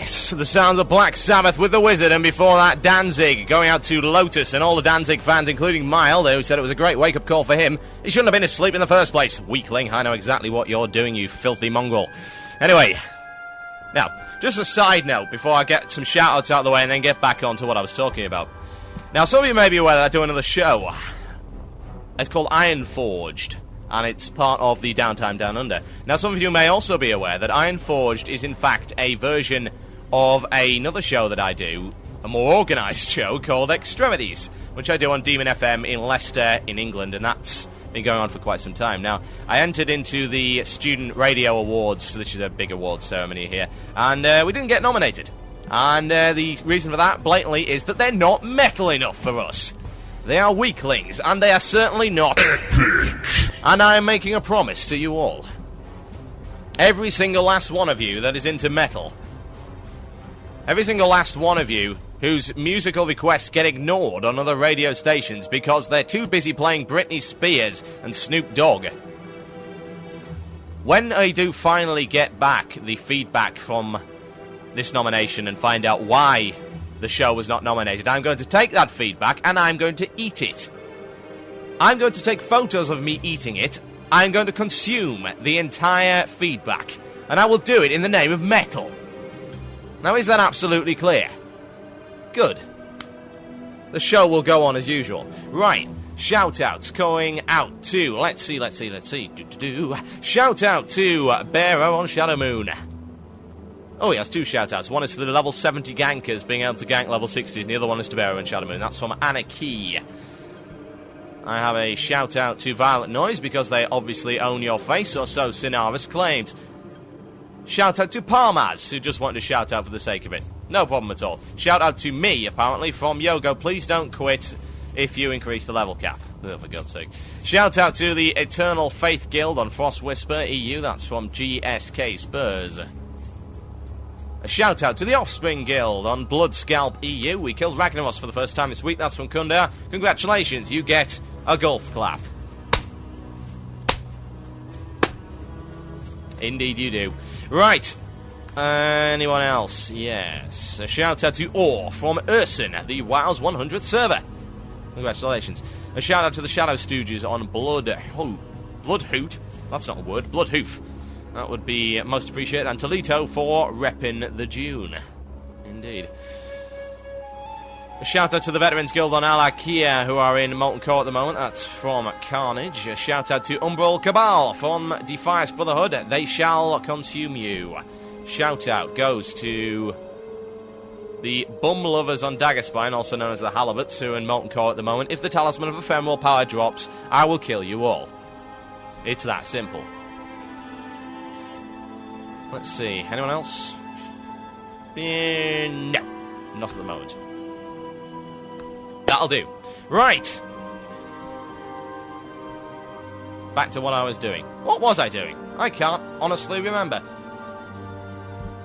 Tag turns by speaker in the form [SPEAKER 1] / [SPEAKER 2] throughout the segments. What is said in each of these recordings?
[SPEAKER 1] Yes, the sounds of Black Sabbath with The Wizard, and before that, Danzig, going out to Lotus and all the Danzig fans, including Mile, who said it was a great wake-up call for him. He shouldn't have been asleep in the first place. Weakling, I know exactly what you're doing, you filthy mongrel. Anyway, now, just a side note before I get some shout-outs out of the way and then get back on to what I was talking about. Now, some of you may be aware that I do another show. It's called Iron Forged, and it's part of the Downtime Down Under. Now, some of you may also be aware that Iron Forged is, in fact, a version of another show that I do, a more organised show called Extremities, which I do on Demon FM in Leicester, in England, and that's been going on for quite some time. Now, I entered into the Student Radio Awards, which is a big awards ceremony here, and we didn't get nominated. And the reason for that, blatantly, is that they're not metal enough for us. They are weaklings, and they are certainly not. And I am making a promise to you all. Every single last one of you that is into metal, every single last one of you whose musical requests get ignored on other radio stations because they're too busy playing Britney Spears and Snoop Dogg. When I do finally get back the feedback from this nomination and find out why the show was not nominated, I'm going to take that feedback and I'm going to eat it. I'm going to take photos of me eating it. I'm going to consume the entire feedback, and I will do it in the name of metal. Now, is that absolutely clear? Good. The show will go on as usual. Right, shout-outs going out to, let's see. Shout-out to Barrow on Shadow Moon. Oh, he has two shout-outs. One is to the level 70 gankers being able to gank level 60s, and the other one is to Barrow and Shadow Moon. That's from Anna Key. I have a shout-out to Violent Noise, because they obviously own your face, or so Sinaris claims. Shout-out to Parmaz, who just wanted to shout out for the sake of it. No problem at all. Shout-out to me, apparently, from Yogo. Please don't quit if you increase the level cap. Oh, for God's sake. Shout-out to the Eternal Faith Guild on Frost Whisper EU. That's from GSK Spurs. A shout-out to the Offspring Guild on Blood Scalp EU. We killed Ragnaros for the first time this week. That's from Kundar. Congratulations, you get a golf clap. Indeed you do. Right. Anyone else? Yes. A shout-out to Orr from Urson, the WoW's 100th server. Congratulations. A shout-out to the Shadow Stooges on Bloodhoot. That's not a word. Bloodhoof. That would be most appreciated. And Toledo for repping the June. Indeed. A shout-out to the Veterans Guild on Alakia, who are in Molten Core at the moment. That's from Carnage. A shout-out to Umbral Cabal from Defiance Brotherhood. They shall consume you. Shout-out goes to the Bum Lovers on Daggerspine, also known as the Halibuts, who are in Molten Core at the moment. If the Talisman of Ephemeral Power drops, I will kill you all. It's that simple. Let's see. Anyone else? No. Not at the moment. That'll do. Right. Back to what I was doing. What was I doing? I can't honestly remember.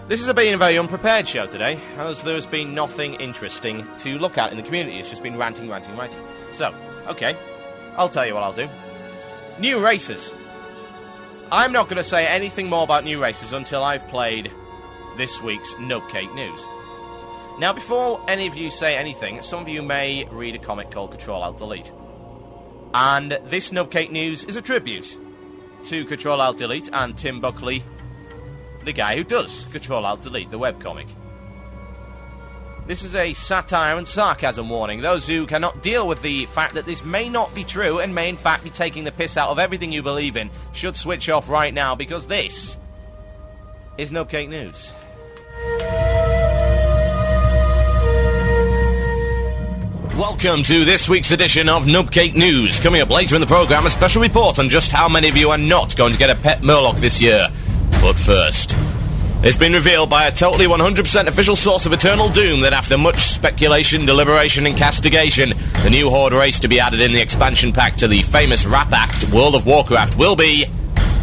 [SPEAKER 1] This has been a very unprepared show today, as there has been nothing interesting to look at in the community. It's just been ranting. So, okay. I'll tell you what I'll do. New races. I'm not going to say anything more about new races until I've played this week's Nubcake News. Now, before any of you say anything, some of you may read a comic called Control-Alt-Delete. And this Nubcake News is a tribute to Control-Alt-Delete and Tim Buckley, the guy who does Control-Alt-Delete, the webcomic. This is a satire and sarcasm warning. Those who cannot deal with the fact that this may not be true and may in fact be taking the piss out of everything you believe in should switch off right now, because this is Nubcake News. Welcome to this week's edition of Nubcake News. Coming up later in the programme, a special report on just how many of you are not going to get a pet Murloc this year. But first, it's been revealed by a totally 100% official source of Eternal Doom that after much speculation, deliberation and castigation, the new Horde race to be added in the expansion pack to the famous rap act World of Warcraft will be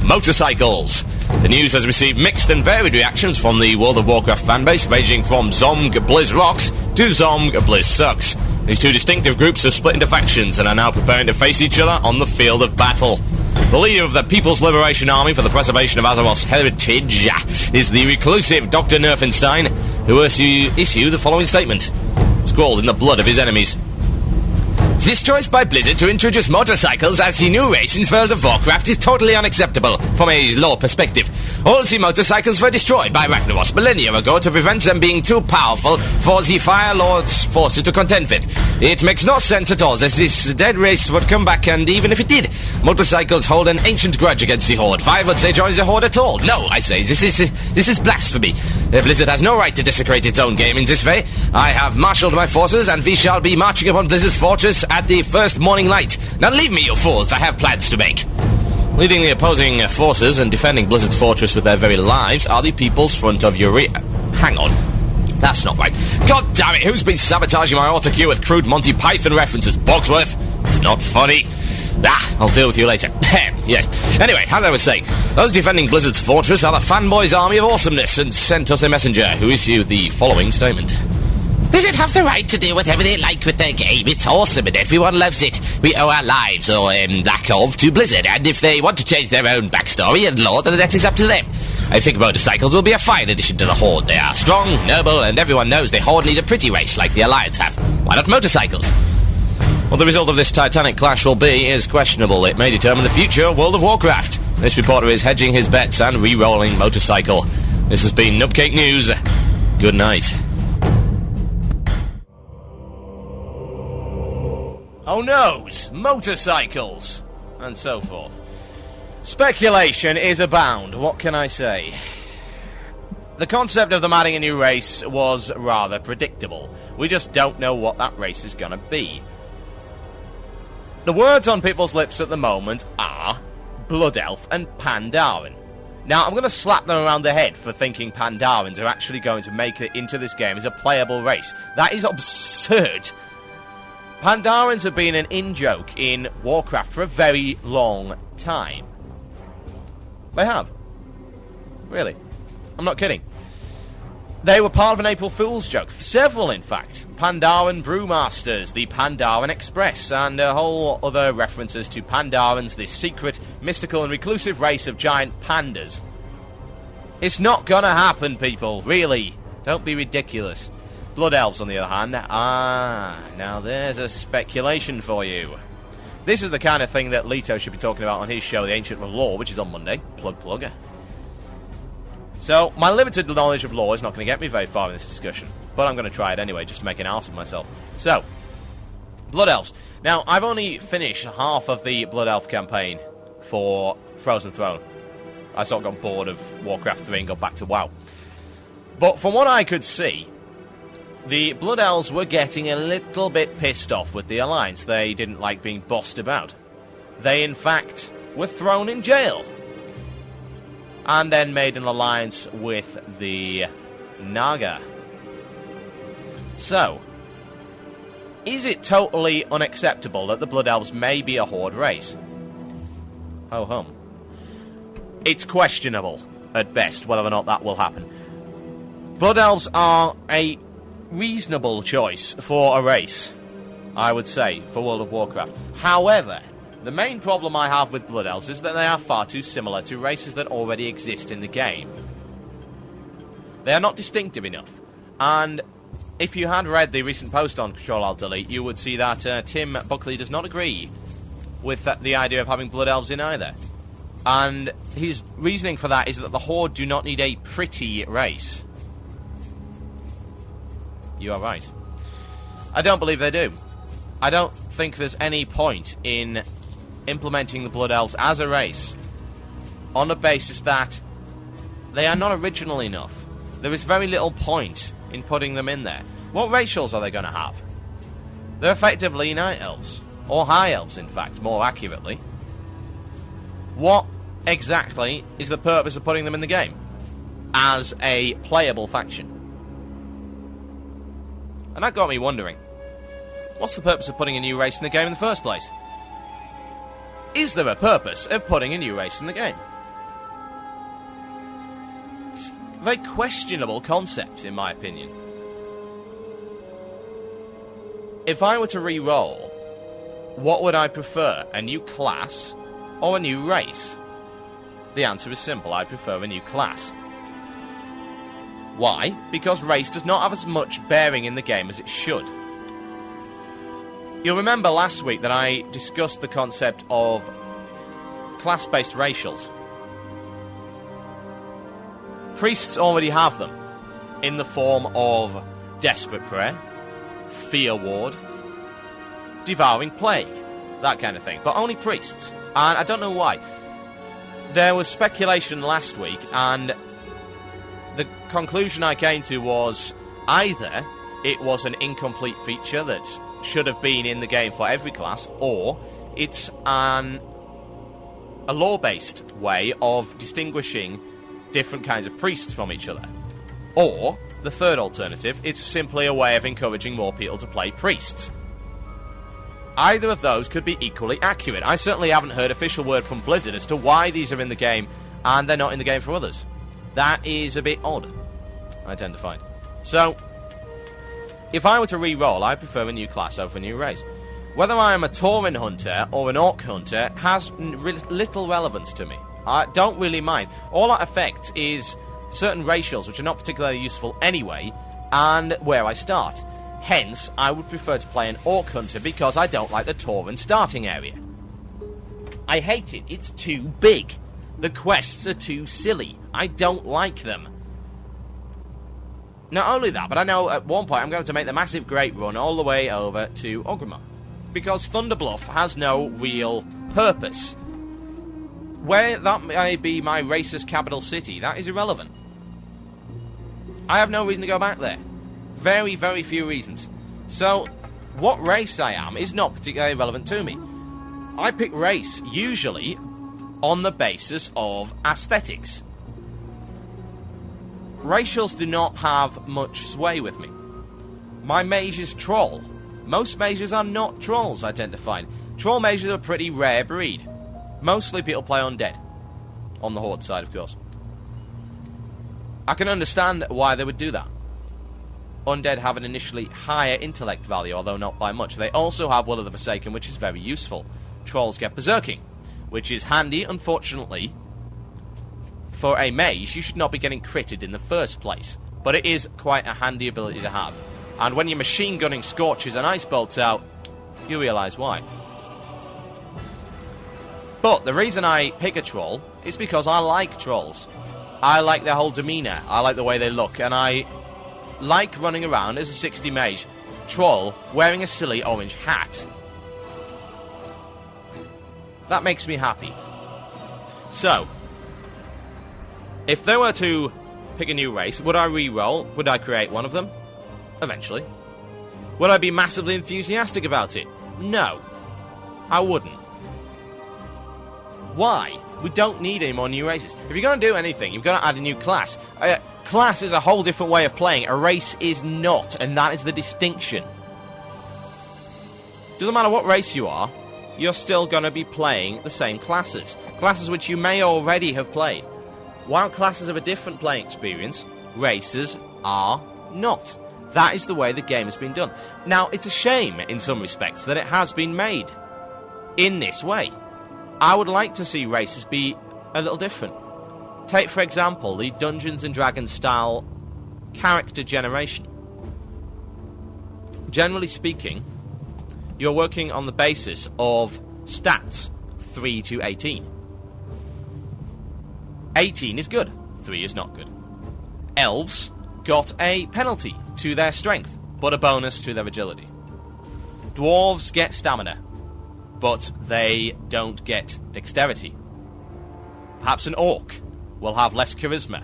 [SPEAKER 1] motorcycles. The news has received mixed and varied reactions from the World of Warcraft fanbase, ranging from Zomg Blizz rocks to Zomg Blizz sucks. These two distinctive groups have split into factions and are now preparing to face each other on the field of battle. The leader of the People's Liberation Army for the Preservation of Azeroth's heritage is the reclusive Dr. Nerfenstein, who issue the following statement, scrawled in the blood of his enemies. This choice by Blizzard to introduce motorcycles as the new race in World of Warcraft is totally unacceptable from a lore perspective. All the motorcycles were destroyed by Ragnaros millennia ago to prevent them being too powerful for the Fire Lord's forces to contend with. It makes no sense at all that this dead race would come back, and even if it did, motorcycles hold an ancient grudge against the Horde. Why would they join the Horde at all? No, I say, this is blasphemy. Blizzard has no right to desecrate its own game in this way. I have marshalled my forces, and we shall be marching upon Blizzard's fortress at the first morning light. Now leave me, you fools, I have plans to make. Leading the opposing forces and defending Blizzard's fortress with their very lives are the People's Front of Eureka. Hang on. That's not right. God damn it, who's been sabotaging my autocue with crude Monty Python references? Bogsworth? It's not funny. I'll deal with you later. Yes. Anyway, as I was saying, those defending Blizzard's fortress are the fanboys' army of awesomeness, and sent us a messenger who issued the following statement. Blizzard have the right to do whatever they like with their game. It's awesome and everyone loves it. We owe our lives, or lack of, to Blizzard, and if they want to change their own backstory and lore, then that is up to them. I think motorcycles will be a fine addition to the Horde. They are strong, noble, and everyone knows the Horde need a pretty race like the Alliance have. Why not motorcycles? What the result of this titanic clash will be is questionable. It may determine the future of World of Warcraft. This reporter is hedging his bets and re-rolling motorcycle. This has been Nupcake News. Good night. Oh noes, motorcycles, and so forth. Speculation is abound, what can I say? The concept of them adding a new race was rather predictable. We just don't know what that race is gonna be. The words on people's lips at the moment are Blood Elf and Pandaren. Now, I'm going to slap them around the head for thinking Pandarens are actually going to make it into this game as a playable race. That is absurd. Pandarens have been an in-joke in Warcraft for a very long time. They have. Really. I'm not kidding. They were part of an April Fool's joke. Several, in fact. Pandaren Brewmasters, the Pandaren Express, and a whole other references to Pandarens, this secret, mystical and reclusive race of giant pandas. It's not gonna happen, people. Really. Don't be ridiculous. Blood Elves, on the other hand, now there's a speculation for you. This is the kind of thing that Leto should be talking about on his show, The Ancient of Lore, which is on Monday. Plug. So, my limited knowledge of lore is not going to get me very far in this discussion, but I'm going to try it anyway, just to make an ass of myself. So, Blood Elves. Now, I've only finished half of the Blood Elf campaign for Frozen Throne. I sort of got bored of Warcraft 3 and got back to WoW. But from what I could see, the Blood Elves were getting a little bit pissed off with the Alliance. They didn't like being bossed about. They, in fact, were thrown in jail. And then made an alliance with the Naga. So, is it totally unacceptable that the Blood Elves may be a Horde race? Ho hum. It's questionable, at best, whether or not that will happen. Blood Elves are a reasonable choice for a race, I would say, for World of Warcraft. However, the main problem I have with Blood Elves is that they are far too similar to races that already exist in the game. They are not distinctive enough. And if you had read the recent post on Control-Alt-Delete, you would see that Tim Buckley does not agree with the idea of having Blood Elves in either. And his reasoning for that is that the Horde do not need a pretty race. You are right. I don't believe they do. I don't think there's any point in implementing the Blood Elves as a race on the basis that they are not original enough. There is very little point in putting them in there. What racials are they going to have? They're effectively Night Elves. Or High Elves, in fact, more accurately. What exactly is the purpose of putting them in the game as a playable faction? And that got me wondering, what's the purpose of putting a new race in the game in the first place? Is there a purpose of putting a new race in the game? It's a very questionable concept, in my opinion. If I were to re-roll, what would I prefer, a new class or a new race? The answer is simple, I prefer a new class. Why? Because race does not have as much bearing in the game as it should. You'll remember last week that I discussed the concept of class-based racials. Priests already have them, in the form of Desperate Prayer, Fear Ward, Devouring Plague, that kind of thing, but only priests, and I don't know why. There was speculation last week, and the conclusion I came to was either it was an incomplete feature that should have been in the game for every class, or it's a law-based way of distinguishing different kinds of priests from each other. Or, the third alternative, it's simply a way of encouraging more people to play priests. Either of those could be equally accurate. I certainly haven't heard official word from Blizzard as to why these are in the game and they're not in the game for others. That is a bit odd, I tend to find. So, if I were to re-roll, I prefer a new class over a new race. Whether I am a Tauren hunter or an Orc hunter has little relevance to me. I don't really mind. All that affects is certain racials, which are not particularly useful anyway, and where I start. Hence, I would prefer to play an Orc hunter because I don't like the Tauren starting area. I hate it. It's too big. The quests are too silly. I don't like them. Not only that, but I know at one point I'm going to make the massive great run all the way over to Orgrimmar, because Thunderbluff has no real purpose. Where that may be my racist capital city, that is irrelevant. I have no reason to go back there. Very, very few reasons. So, what race I am is not particularly relevant to me. I pick race, usually, on the basis of aesthetics. Racials do not have much sway with me. My mage is troll. Most mages are not trolls, I tend to find. Troll mages are a pretty rare breed. Mostly people play undead. On the Horde side, of course. I can understand why they would do that. Undead have an initially higher intellect value, although not by much. They also have Will of the Forsaken, which is very useful. Trolls get Berserking, which is handy, unfortunately. For a mage, you should not be getting critted in the first place. But it is quite a handy ability to have. And when you're machine gunning Scorches and Ice Bolts out, you realise why. But the reason I pick a troll is because I like trolls. I like their whole demeanour, I like the way they look, and I like running around as a 60 mage troll wearing a silly orange hat. That makes me happy. So, if they were to pick a new race, would I re-roll? Would I create one of them? Eventually. Would I be massively enthusiastic about it? No. I wouldn't. Why? We don't need any more new races. If you're going to do anything, you've got to add a new class. Class is a whole different way of playing. A race is not, and that is the distinction. Doesn't matter what race you are, you're still going to be playing the same classes. Classes which you may already have played. While classes have a different playing experience, races are not. That is the way the game has been done. Now, it's a shame, in some respects, that it has been made in this way. I would like to see races be a little different. Take, for example, the Dungeons & Dragons style character generation. Generally speaking, you're working on the basis of stats 3 to 18. 18 is good, 3 is not good. Elves got a penalty to their strength, but a bonus to their agility. Dwarves get stamina, but they don't get dexterity. Perhaps an orc will have less charisma,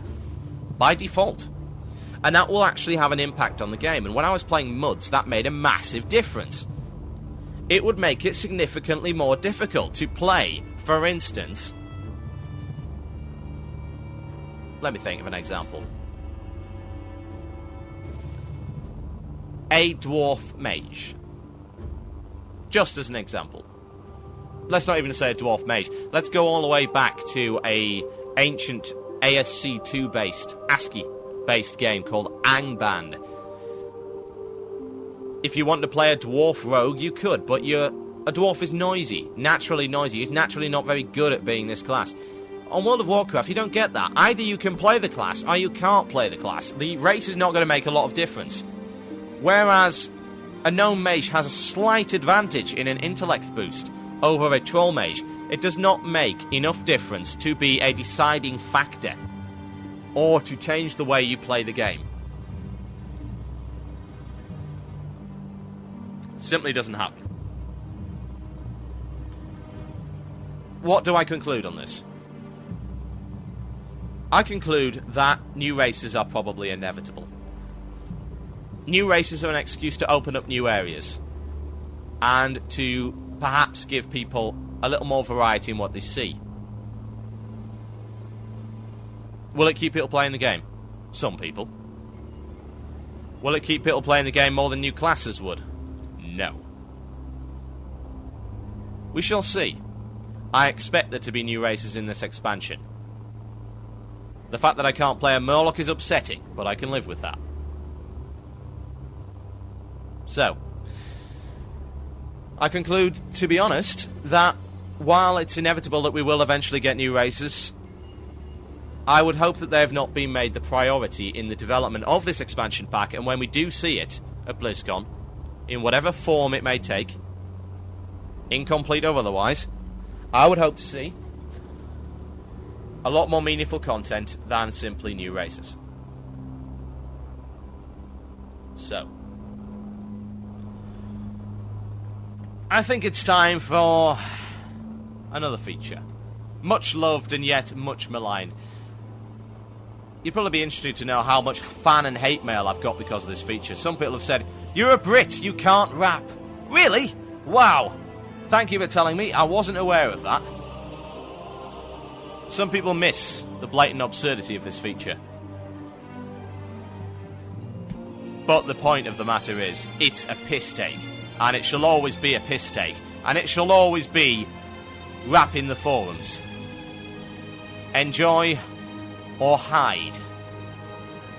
[SPEAKER 1] by default. And that will actually have an impact on the game. And when I was playing MUDs, that made a massive difference. It would make it significantly more difficult to play, for instance... Let me think of an example. A dwarf mage. Just as an example. Let's not even say a dwarf mage. Let's go all the way back to a ancient ASC2 based, ASCII based game called Angband. If you want to play a dwarf rogue, you could, but a dwarf is noisy, naturally noisy. He's naturally not very good at being this class. On World of Warcraft, you don't get that. Either you can play the class, or you can't play the class. The race is not going to make a lot of difference. Whereas a gnome mage has a slight advantage in an intellect boost over a troll mage, it does not make enough difference to be a deciding factor or to change the way you play the game. Simply doesn't happen. What do I conclude on this? I conclude that new races are probably inevitable. New races are an excuse to open up new areas and to perhaps give people a little more variety in what they see. Will it keep people playing the game? Some people. Will it keep people playing the game more than new classes would? No. We shall see. I expect there to be new races in this expansion. The fact that I can't play a Murloc is upsetting, but I can live with that. So, I conclude, to be honest, that while it's inevitable that we will eventually get new races, I would hope that they have not been made the priority in the development of this expansion pack, and when we do see it at BlizzCon, in whatever form it may take, incomplete or otherwise, I would hope to see a lot more meaningful content than simply new races. So, I think it's time for another feature. Much loved and yet much maligned. You'd probably be interested to know how much fan and hate mail I've got because of this feature. Some people have said, "You're a Brit, you can't rap." Really? Wow. Thank you for telling me. I wasn't aware of that. Some people miss the blatant absurdity of this feature. But the point of the matter is, it's a piss take. And it shall always be a piss take. And it shall always be rap in the forums. Enjoy or hide.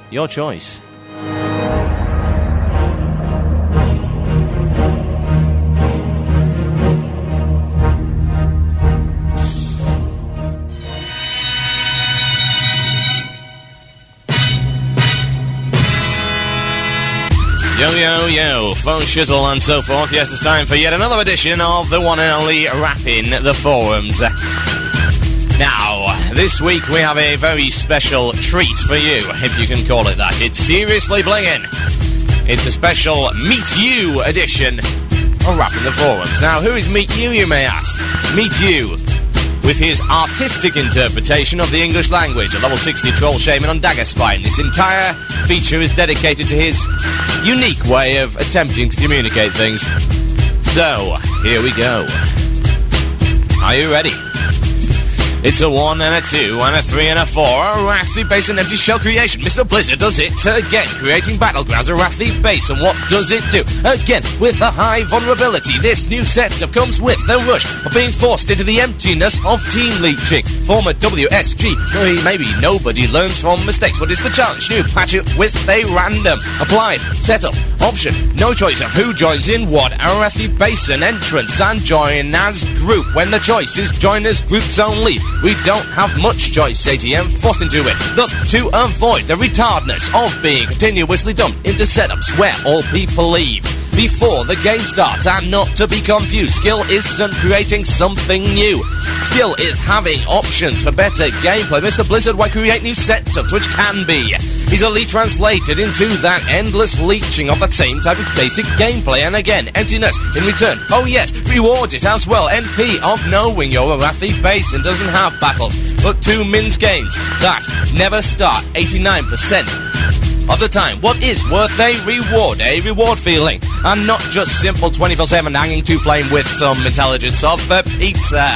[SPEAKER 1] Your choice. Yo, phone shizzle and so forth. Yes, it's time for yet another edition of the one and only Rapping the Forums. Now, this week we have a very special treat for you, if you can call it that. It's seriously blingin'. It's a special Meet You edition of Rapping the Forums. Now, who is Meet You, you may ask? Meet You, with his artistic interpretation of the English language, a level 60 troll shaman on Daggerspine. This entire feature is dedicated to his unique way of attempting to communicate things. So, here we go. Are you ready? It's a 1 and a 2 and a 3 and a 4. A Wrathy base and empty shell creation. Mr. Blizzard does it again, creating battlegrounds. A Wrathy base, and what does it do? Again, with a high vulnerability. This new setup comes with the rush of being forced into the emptiness of team leeching. Former WSG, maybe nobody learns from mistakes. What is the challenge? New patch it with a random applied setup option. No choice of who joins in what. A Wrathy basin entrance and join as group. When the choice is join as groups only. We don't have much choice, ATM forced into it. Thus, to avoid the retardness of being continuously dumped into setups where all people leave before the game starts, and not to be confused, skill isn't creating something new. Skill is having options for better gameplay. Mr. Blizzard, why create new setups which can be easily translated into that endless leeching of that same type of basic gameplay, and again, emptiness in return. Oh yes, reward it as well. NP of knowing you're a Wrathy base and doesn't have battles, but 2 mins games that never start 89% of the time. What is worth a reward feeling, and not just simple 24/7 hanging to flame with some intelligence of pizza.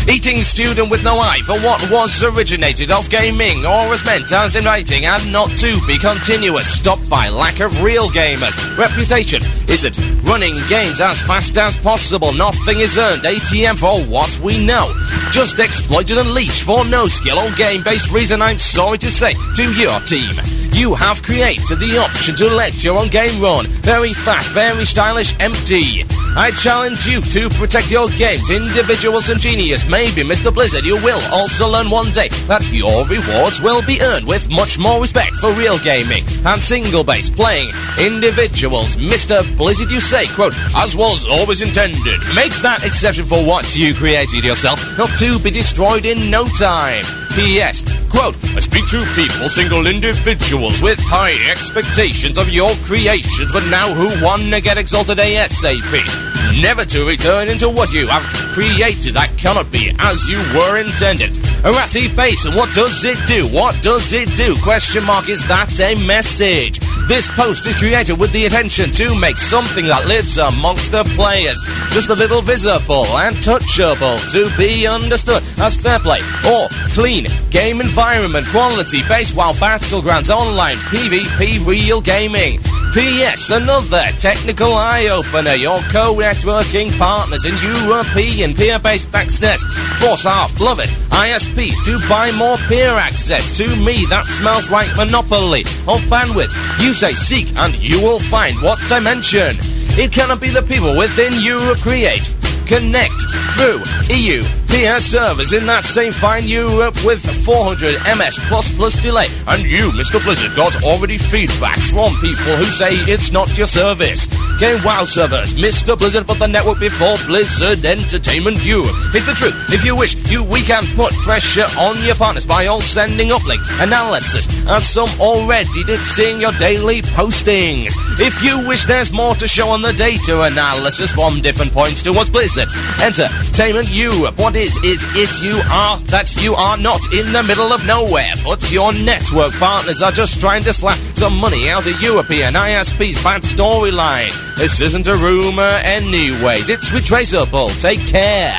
[SPEAKER 1] Eating student with no eye for what was originated of gaming, or as meant as in writing, and not to be continuous, stopped by lack of real gamers. Reputation isn't running games as fast as possible. Nothing is earned, ATM for what we know. Just exploited and leached for no skill or game-based reason, I'm sorry to say, to your team. you have created the option to let your own game run. Very fast, very stylish, empty. I challenge you to protect your games. Individuals and genius. Maybe, Mr. Blizzard, you will also learn one day that your rewards will be earned with much more respect for real gaming and single-based playing. Individuals, Mr. Blizzard, you say, quote, as was always intended. Make that exception for what you created yourself, not to be destroyed in no time. P.S. Quote, I speak to people, single individuals with high expectations of your creations, but now who wanna get exalted ASAP. Never to return into what you have created. That cannot be as you were intended. Arathi Basin, what does it do? What does it do? Question mark, is that a message? This post is created with the intention to make something that lives amongst the players just a little visible and touchable, to be understood as fair play or clean game environment, quality based while battlegrounds online, PvP real gaming. P.S. Another technical eye-opener. Your co-networking partners in European peer-based access force our beloved ISPs to buy more peer access. To me, that smells like monopoly of bandwidth. You say seek and you will find. What I mention? It cannot be the people within Europe create. Connect through EU peer servers in that same fine Europe with 400 ms plus delay. And you, Mr. Blizzard, got already feedback from people who say it's not your service. Game WoW servers, Mr. Blizzard put the network before Blizzard Entertainment Europe. It's the truth. If you wish, we can put pressure on your partners by all sending uplink analysis, as some already did seeing your daily postings. If you wish, there's more to show on the data analysis from different points towards Blizzard Entertainment Europe. What is it? You are that you are not in the middle of nowhere, but your network partners are just trying to slap some money out of European ISP's bad storyline. This isn't a rumor anyways, it's retraceable. Take care.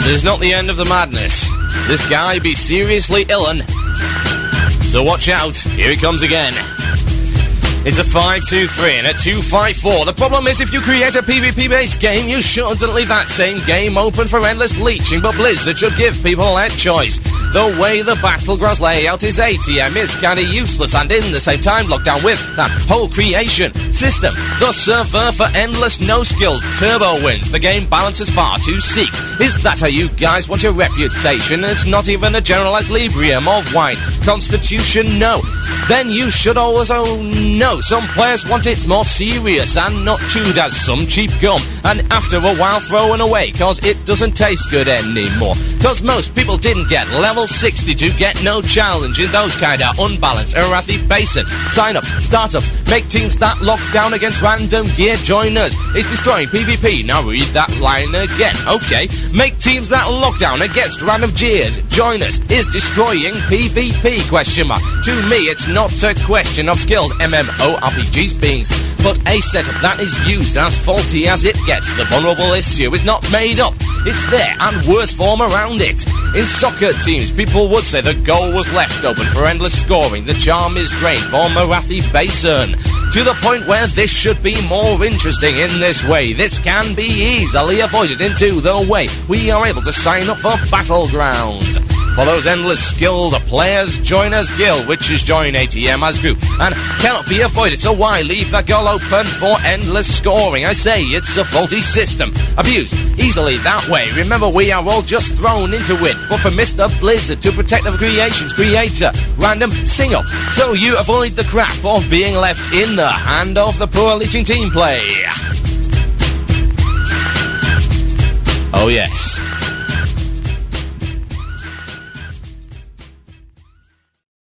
[SPEAKER 1] It is not the end of the madness. This guy be seriously illin'. So watch out, here he comes again. It's a 5-2-3 and a 2-5-4. The problem is, if you create a PvP-based game, you shouldn't leave that same game open for endless leeching, but Blizzard should give people that choice. The way the Battlegrounds layout is, ATM is kinda useless, and in the same time locked down with that whole creation system. The server for endless no-skill turbo wins. The game balance is far too sick. Is that how you guys want your reputation? It's not even a generalized librium of wine constitution, no. Then you should also know some players want it more serious and not chewed as some cheap gum, and after a while thrown away cause it doesn't taste good anymore. Cause most people didn't get level 60 to get no challenge in those kinda unbalanced Arathi Basin. Sign-ups, startups, make teams that lock down against random gear joiners. It's destroying PvP. Now read that line again. Okay, make teams that lock down against random geared joiners is destroying PvP, question mark. To me, it's not a question of skilled MMORPGs beings, but a setup that is used as faulty as it gets. The vulnerable issue is not made up. It's there and worse form around it. In soccer teams, people would say the goal was left open for endless scoring. The charm is drained from Arathi Basin, to the point where this should be more interesting in this way. This can be easily avoided into the way we are able to sign up for Battlegrounds. For those endless skilled players, join us guild, which is join ATM as group, and cannot be avoided, so why leave that goal open for endless scoring? I say it's a faulty system, abused easily that way. Remember, we are all just thrown into it, but for Mr. Blizzard to protect the creation's creator, random single, so you avoid the crap of being left in the hand of the poor leeching team play. Oh yes.